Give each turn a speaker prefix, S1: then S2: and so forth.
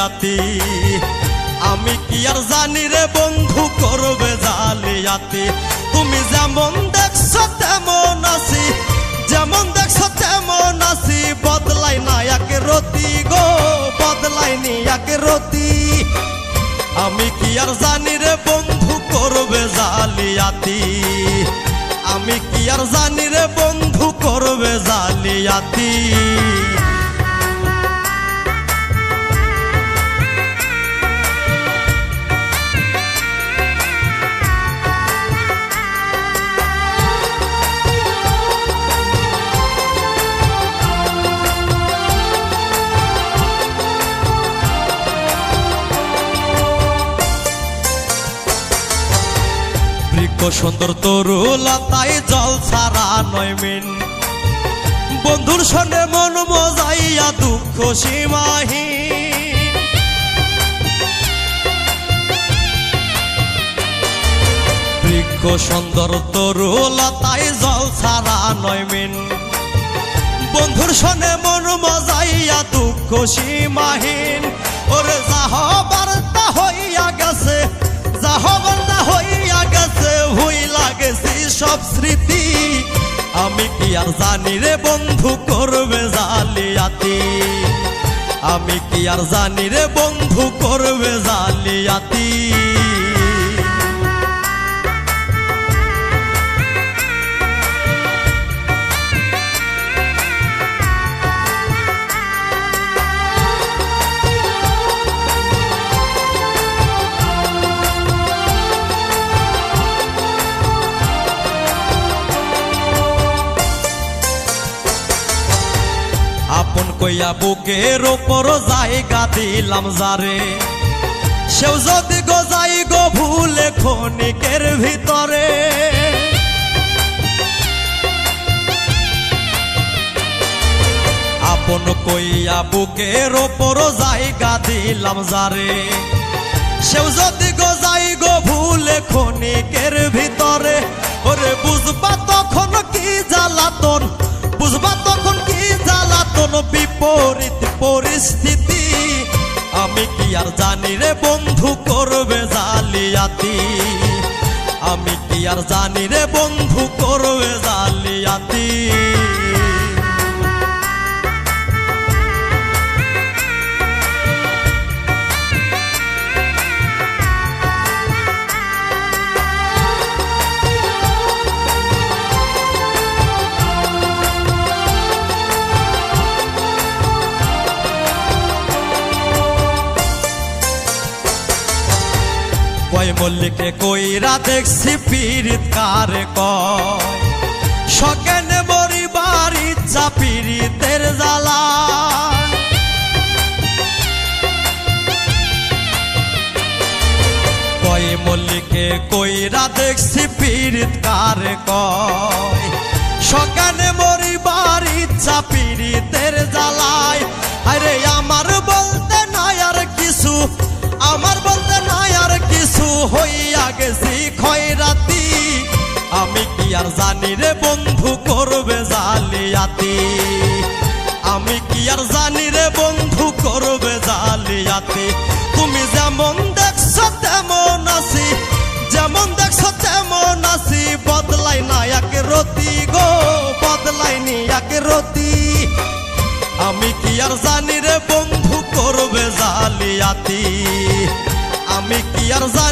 S1: জালিয়াতি আমি কি আর জানি রে বন্ধু করবে জালিয়াতি তুমি যেমন দেখছো তেমন আছি যেমন দেখছো তেমন আছি বদলাই না এক রতি গো বদলাই নি এক রতি আমি কি আর জানি রে বন্ধু করবে জালিয়াতি আমি কি আর জানি রে বন্ধু করবে জালিয়াতি সুন্দর তরুলতায় জল ছাড়া নয় মিন বন্ধুর সঙ্গে মন মজাইয়া দুঃখ সীমাহীন বৃক্ষ সুন্দর তরুলতায় জল ছাড়া নয় মিন বন্ধুর সঙ্গে মন মজাইয়া দুঃখ সীমাহীন ওরে যাহবার তা হইয়া গেছে যাহবার তা হইয়া গেছে ভুইলা গেছি সব স্মৃতি আমি কি আর জানি রে বন্ধু করবে জালিয়াতি আমি কি আর জানি রে বন্ধু করবে জালিয়াতি আপন কইয়া বুকের ওপর জায়গা দিলাম যারে সেও যদি গো যাই গো ভুলে ক্ষণিকের ভিতরে আপন কইয়া বুকের ওপর জায়গা দিলাম যারে সেও যদি গো যাই গো ভুলে ক্ষণিকের ভিতরে ওরে বুঝবা তখন কি জ্বালাতন বুঝবা তখন কি জ্বালাতন বিপরীত পরিস্থিতি আমি কি আর জানি রে বন্ধু করবে জালিয়াতি আমি কি আর জানি রে বন্ধু করবে জালিয়াতি কয় মল্লিকে কইরা দেখছি পীড়িত কারে কয় সকেনে মরি বাড়ি ইচ্ছা পীড়িতের জ্বালা কয় মল্লিকে কইরা দেখছি পীড়িত কারে কয় সকেনে মরি বাড়ি ইচ্ছা পীড়িতের জ্বালায় আরে আমার বলতে নাই আর কিছু আমার বলতে নাই আর কিছু হইয়া গেছি খয়রাতি আমি কি আর জানি রে বন্ধু করবে জালিয়াতি আমি কি আর জানি রে বন্ধু করবে জালিয়াতি তুমি যেমন দেখছো তেমন আছি যেমন দেখছো তেমন আছি বদলাই না এক রতি গো বদলাই নি এক রতি আমি কি আর জানি রে বন্ধু করবে জালিয়াতি আমি কি আর জানি